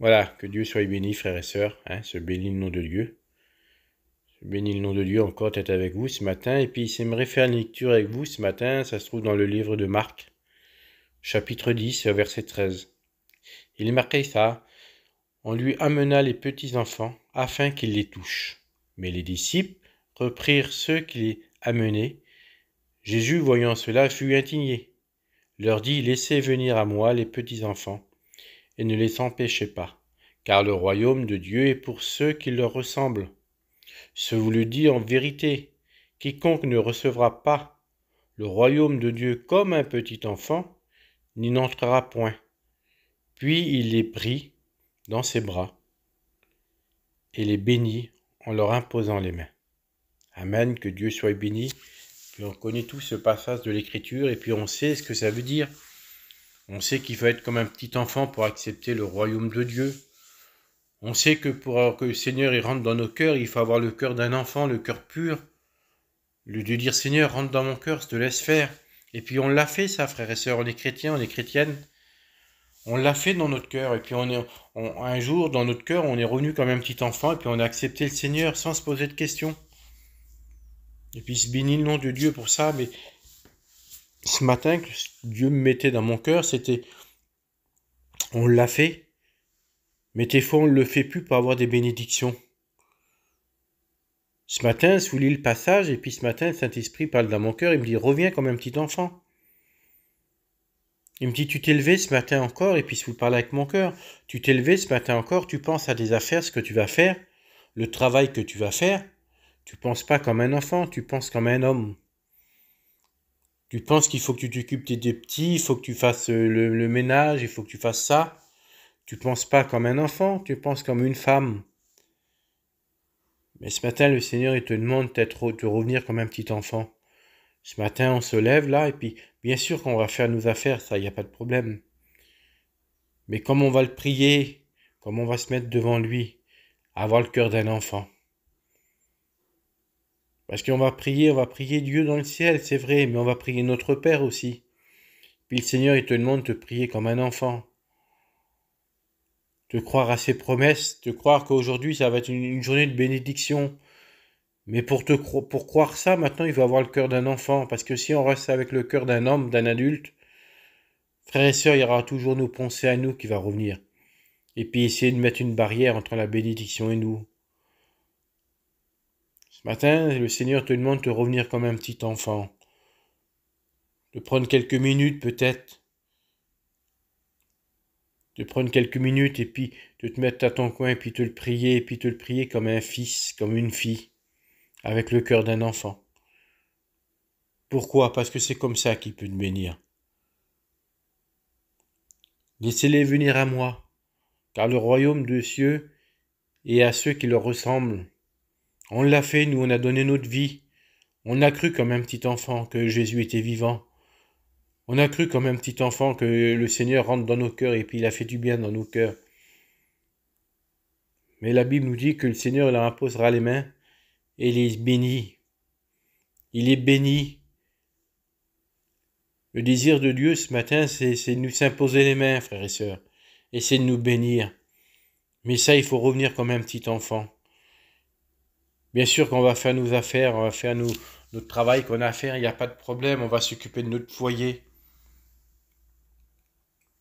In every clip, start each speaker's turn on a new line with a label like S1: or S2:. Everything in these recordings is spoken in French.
S1: Voilà, que Dieu soit béni, frères et sœurs, se bénit le nom de Dieu. Se bénit le nom de Dieu encore d'être avec vous ce matin. Et puis, j'aimerais faire une lecture avec vous ce matin, ça se trouve dans le livre de Marc, chapitre 10, verset 13. Il est marqué ça, on lui amena les petits enfants afin qu'il les touche. Mais les disciples reprirent ceux qui les amenaient. Jésus, voyant cela, fut indigné. Leur dit, laissez venir à moi les petits enfants, et ne les empêchez pas, car le royaume de Dieu est pour ceux qui leur ressemblent. Je vous le dis en vérité, quiconque ne recevra pas le royaume de Dieu comme un petit enfant, n'y n'entrera point. Puis il les prit dans ses bras et les bénit en leur imposant les mains. Amen, que Dieu soit béni. Puis on connaît tous ce passage de l'Écriture et puis on sait ce que ça veut dire. On sait qu'il faut être comme un petit enfant pour accepter le royaume de Dieu. On sait que pour que le Seigneur il rentre dans nos cœurs, il faut avoir le cœur d'un enfant, le cœur pur. Le de dire Seigneur, rentre dans mon cœur, je te laisse faire. Et puis on l'a fait ça, frères et sœurs, on est chrétiens, on est chrétiennes. On l'a fait dans notre cœur. Et puis un jour, dans notre cœur, on est revenu comme un petit enfant et puis on a accepté le Seigneur sans se poser de questions. Et puis se bénit le nom de Dieu pour ça. Mais ce matin, que Dieu me mettait dans mon cœur, c'était, on l'a fait. Mais des fois, on ne le fait plus pour avoir des bénédictions. Ce matin, je vous lis le passage, et puis ce matin, le Saint-Esprit parle dans mon cœur, il me dit, reviens comme un petit enfant. Il me dit, tu t'es levé ce matin encore, et puis je vous parle avec mon cœur, tu t'es levé ce matin encore, tu penses à des affaires, ce que tu vas faire, le travail que tu vas faire, tu penses pas comme un enfant, tu penses comme un homme. Tu penses qu'il faut que tu t'occupes des petits, il faut que tu fasses le ménage, il faut que tu fasses ça. Tu penses pas comme un enfant, tu penses comme une femme. Mais ce matin, le Seigneur, il te demande peut-être de revenir comme un petit enfant. Ce matin, on se lève là, et puis, bien sûr qu'on va faire nos affaires, ça, il n'y a pas de problème. Mais comme on va le prier, comme on va se mettre devant lui, avoir le cœur d'un enfant. Parce qu'on va prier Dieu dans le ciel, c'est vrai, mais on va prier notre Père aussi. Puis le Seigneur, il te demande de prier comme un enfant. De croire à ses promesses, de croire qu'aujourd'hui, ça va être une journée de bénédiction. Mais pour croire ça, maintenant, il faut avoir le cœur d'un enfant. Parce que si on reste avec le cœur d'un homme, d'un adulte, frères et sœurs, il y aura toujours nos pensées à nous qui va revenir. Et puis essayer de mettre une barrière entre la bénédiction et nous. Ce matin, le Seigneur te demande de revenir comme un petit enfant. De prendre quelques minutes peut-être. De prendre quelques minutes et puis de te mettre à ton coin et puis te le prier. Et puis te le prier comme un fils, comme une fille. Avec le cœur d'un enfant. Pourquoi? Parce que c'est comme ça qu'il peut te bénir. Laissez-les venir à moi, car le royaume des cieux est à ceux qui leur ressemblent. On l'a fait, nous, on a donné notre vie. On a cru comme un petit enfant que Jésus était vivant. On a cru comme un petit enfant que le Seigneur rentre dans nos cœurs et puis il a fait du bien dans nos cœurs. Mais la Bible nous dit que le Seigneur leur imposera les mains et les bénit. Il est béni. Le désir de Dieu ce matin, c'est de nous s'imposer les mains, frères et sœurs. Et c'est de nous bénir. Mais ça, il faut revenir comme un petit enfant. Bien sûr qu'on va faire nos affaires, on va faire notre travail qu'on a à faire, il n'y a pas de problème, on va s'occuper de notre foyer.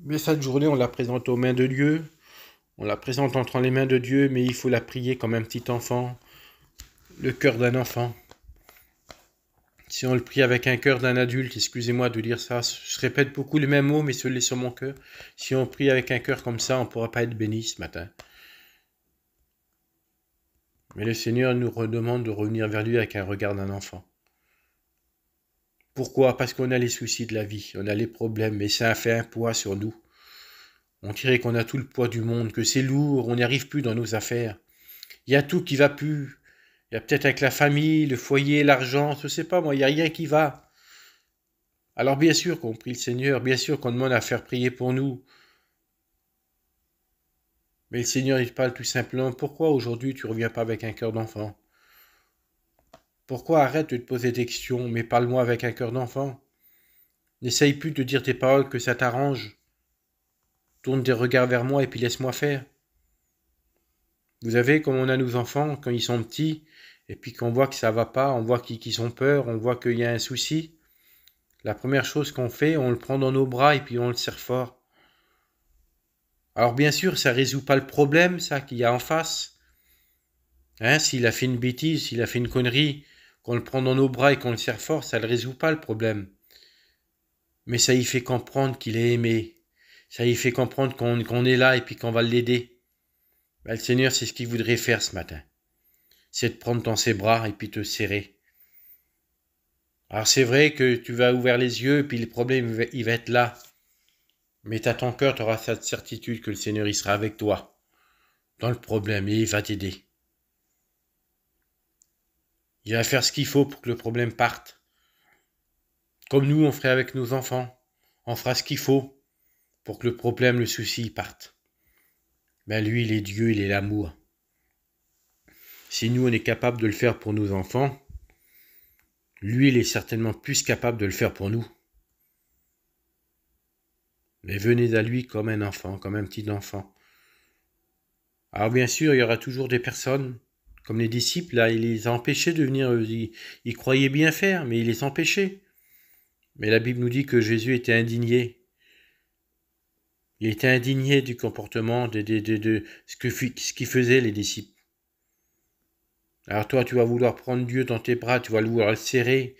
S1: Mais cette journée, on la présente aux mains de Dieu, on la présente entre les mains de Dieu, mais il faut la prier comme un petit enfant, le cœur d'un enfant. Si on le prie avec un cœur d'un adulte, excusez-moi de dire ça, je répète beaucoup les mêmes mots, mais ceux-là sur mon cœur. Si on prie avec un cœur comme ça, on ne pourra pas être béni ce matin. Mais le Seigneur nous redemande de revenir vers lui avec un regard d'un enfant. Pourquoi? Parce qu'on a les soucis de la vie, on a les problèmes, mais ça a fait un poids sur nous. On dirait qu'on a tout le poids du monde, que c'est lourd, on n'y arrive plus dans nos affaires. Il y a tout qui va plus. Il y a peut-être avec la famille, le foyer, l'argent, je sais pas moi, il n'y a rien qui va. Alors bien sûr qu'on prie le Seigneur, bien sûr qu'on demande à faire prier pour nous. Mais le Seigneur, il parle tout simplement, pourquoi aujourd'hui tu ne reviens pas avec un cœur d'enfant? Pourquoi arrête de te poser des questions, mais parle-moi avec un cœur d'enfant? N'essaye plus de dire tes paroles que ça t'arrange. Tourne des regards vers moi et puis laisse-moi faire. Vous savez, comme on a nos enfants quand ils sont petits, et puis qu'on voit que ça va pas, on voit qu'ils ont peur, on voit qu'il y a un souci. La première chose qu'on fait, on le prend dans nos bras et puis on le serre fort. Alors bien sûr, ça résout pas le problème, ça, qu'il y a en face. Hein, s'il a fait une bêtise, s'il a fait une connerie, qu'on le prend dans nos bras et qu'on le serre fort, ça ne résout pas le problème. Mais ça y fait comprendre qu'il est aimé. Ça y fait comprendre qu'on est là et puis qu'on va l'aider. Ben, le Seigneur, c'est ce qu'il voudrait faire ce matin. C'est de prendre dans ses bras et puis te serrer. Alors c'est vrai que tu vas ouvrir les yeux et puis le problème il va être là. Mais à ton cœur, tu auras cette certitude que le Seigneur il sera avec toi dans le problème et il va t'aider. Il va faire ce qu'il faut pour que le problème parte. Comme nous, on ferait avec nos enfants. On fera ce qu'il faut pour que le problème, le souci parte. Ben lui, il est Dieu, il est l'amour. Si nous, on est capable de le faire pour nos enfants, lui, il est certainement plus capable de le faire pour nous. Mais venez à lui comme un enfant, comme un petit enfant. Alors bien sûr, il y aura toujours des personnes, comme les disciples, là, il les a empêchés de venir, ils croyaient bien faire, mais il les empêchait. Mais la Bible nous dit que Jésus était indigné. Il était indigné du comportement, de ce qu'ils faisaient les disciples. Alors toi, tu vas vouloir prendre Dieu dans tes bras, tu vas vouloir le serrer,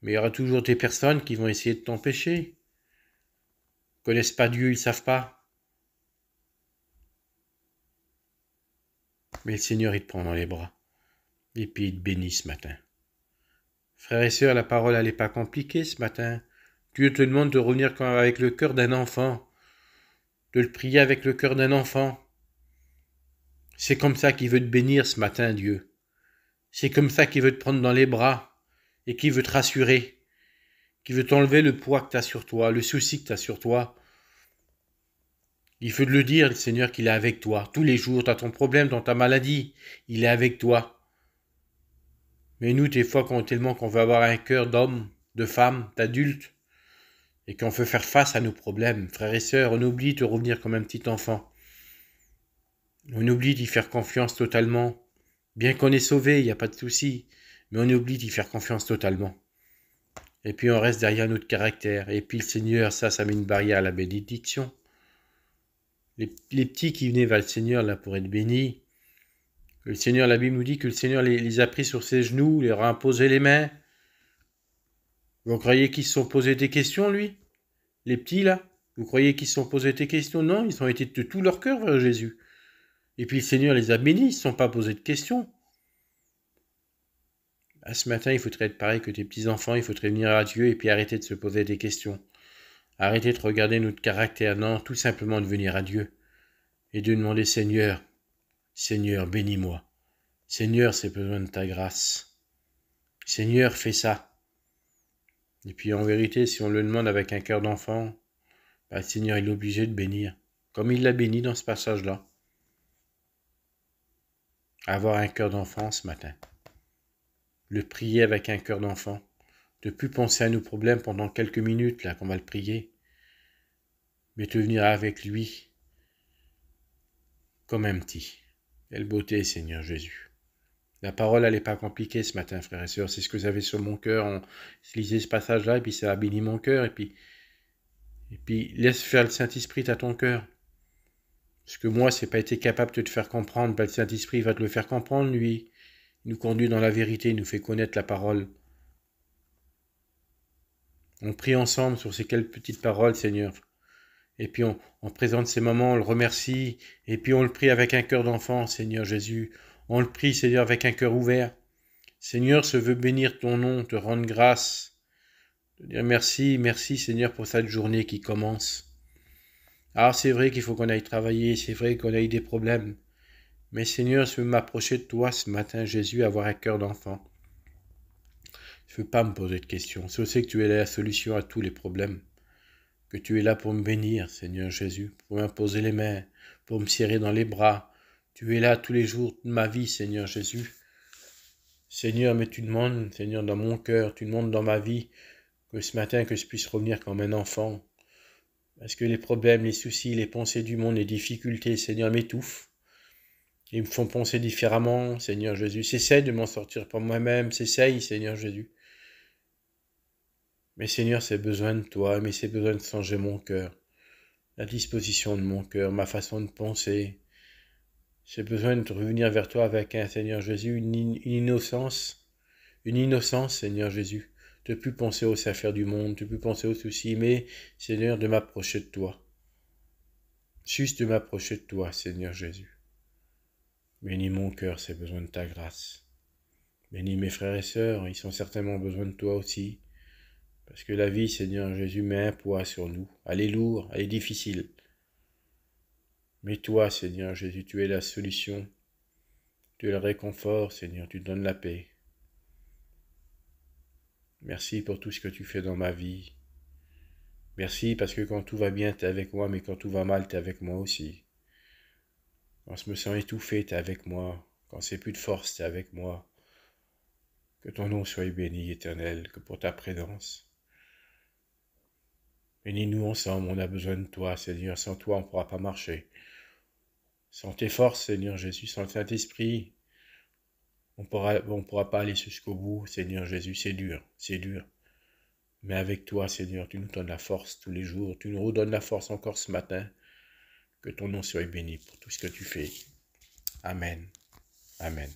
S1: mais il y aura toujours des personnes qui vont essayer de t'empêcher. Ils ne connaissent pas Dieu, ils ne savent pas. Mais le Seigneur, il te prend dans les bras. Et puis il te bénit ce matin. Frères et sœurs, la parole, elle n'est pas compliquée ce matin. Dieu te demande de revenir avec le cœur d'un enfant, de le prier avec le cœur d'un enfant. C'est comme ça qu'il veut te bénir ce matin, Dieu. C'est comme ça qu'il veut te prendre dans les bras et qu'il veut te rassurer, qu'il veut t'enlever le poids que tu as sur toi, le souci que tu as sur toi. Il faut te le dire, le Seigneur, qu'il est avec toi. Tous les jours, tu as ton problème dans ta maladie, il est avec toi. Mais nous, des fois, tellement qu'on veut avoir un cœur d'homme, de femme, d'adulte, et qu'on veut faire face à nos problèmes, frères et sœurs, on oublie de revenir comme un petit enfant. On oublie d'y faire confiance totalement. Bien qu'on est sauvé, il n'y a pas de souci, mais on oublie d'y faire confiance totalement. Et puis on reste derrière notre caractère. Et puis le Seigneur, ça met une barrière à la bénédiction. Les petits qui venaient vers le Seigneur là pour être bénis, le Seigneur, la Bible nous dit que le Seigneur les a pris sur ses genoux, leur a imposé les mains. Vous croyez qu'ils se sont posés des questions, lui? Les petits là? Vous croyez qu'ils se sont posés des questions? Non, ils ont été de tout leur cœur vers Jésus. Et puis le Seigneur les a bénis, ils ne se sont pas posés de questions. À ce matin, il faudrait être pareil que tes petits-enfants, il faudrait venir à Dieu et puis arrêter de se poser des questions. Arrêter de regarder notre caractère, non, tout simplement de venir à Dieu. Et de demander, Seigneur, Seigneur, bénis-moi. Seigneur, c'est besoin de ta grâce. Seigneur, fais ça. Et puis en vérité, si on le demande avec un cœur d'enfant, le Seigneur, il est obligé de bénir. Comme il l'a béni dans ce passage-là. Avoir un cœur d'enfant ce matin. Le prier avec un cœur d'enfant. De plus penser à nos problèmes pendant quelques minutes, là, qu'on va le prier. Mais de venir avec lui comme un petit. Quelle beauté, Seigneur Jésus. La parole, elle n'est pas compliquée ce matin, frères et sœurs. C'est ce que j'avais sur mon cœur. On lisait ce passage-là, et puis ça a béni mon cœur. Et puis laisse faire le Saint-Esprit à ton cœur. Parce que moi, c'est pas été capable de te faire comprendre. Ben, le Saint-Esprit va te le faire comprendre, lui. Il nous conduit dans la vérité, il nous fait connaître la parole. On prie ensemble sur ces quelques petites paroles, Seigneur. Et puis on présente ces moments, on le remercie, et puis on le prie avec un cœur d'enfant, Seigneur Jésus. On le prie, Seigneur, avec un cœur ouvert. Seigneur, je veux bénir ton nom, te rendre grâce, te dire merci, merci Seigneur pour cette journée qui commence. Alors c'est vrai qu'il faut qu'on aille travailler, c'est vrai qu'on aille des problèmes. Mais Seigneur, je veux m'approcher de toi ce matin, Jésus, avoir un cœur d'enfant. Je ne veux pas me poser de questions. Je sais que tu es la solution à tous les problèmes. Que tu es là pour me bénir, Seigneur Jésus, pour m'imposer les mains, pour me serrer dans les bras. Tu es là tous les jours de ma vie, Seigneur Jésus. Seigneur, mais tu demandes, Seigneur, dans mon cœur, tu demandes dans ma vie, que ce matin, que je puisse revenir comme un enfant. Parce que les problèmes, les soucis, les pensées du monde, les difficultés, Seigneur, m'étouffent. Ils me font penser différemment, Seigneur Jésus. C'essaye de m'en sortir par moi-même, c'essaye, Seigneur Jésus. Mais Seigneur, c'est besoin de toi, mais c'est besoin de changer mon cœur, la disposition de mon cœur, ma façon de penser. J'ai besoin de revenir vers toi avec un Seigneur Jésus, une innocence, Seigneur Jésus, de plus penser aux affaires du monde, de plus penser aux soucis, mais Seigneur, de m'approcher de toi. Juste de m'approcher de toi, Seigneur Jésus. Bénis mon cœur, c'est besoin de ta grâce. Bénis mes frères et sœurs, ils ont certainement besoin de toi aussi. Parce que la vie, Seigneur Jésus, met un poids sur nous. Elle est lourde, elle est difficile. Mais toi, Seigneur Jésus, tu es la solution. Tu es le réconfort, Seigneur, tu donnes la paix. Merci pour tout ce que tu fais dans ma vie. Merci parce que quand tout va bien, tu es avec moi, mais quand tout va mal, tu es avec moi aussi. Quand je me sens étouffé, tu es avec moi. Quand c'est plus de force, tu es avec moi. Que ton nom soit béni, Éternel, que pour ta présence. Bénis-nous ensemble, on a besoin de toi, Seigneur. Sans toi, on ne pourra pas marcher. Sans tes forces, Seigneur Jésus, sans le Saint-Esprit, on pourra pas aller jusqu'au bout, Seigneur Jésus. C'est dur, c'est dur. Mais avec toi, Seigneur, tu nous donnes la force tous les jours. Tu nous redonnes la force encore ce matin. Que ton nom soit béni pour tout ce que tu fais. Amen. Amen.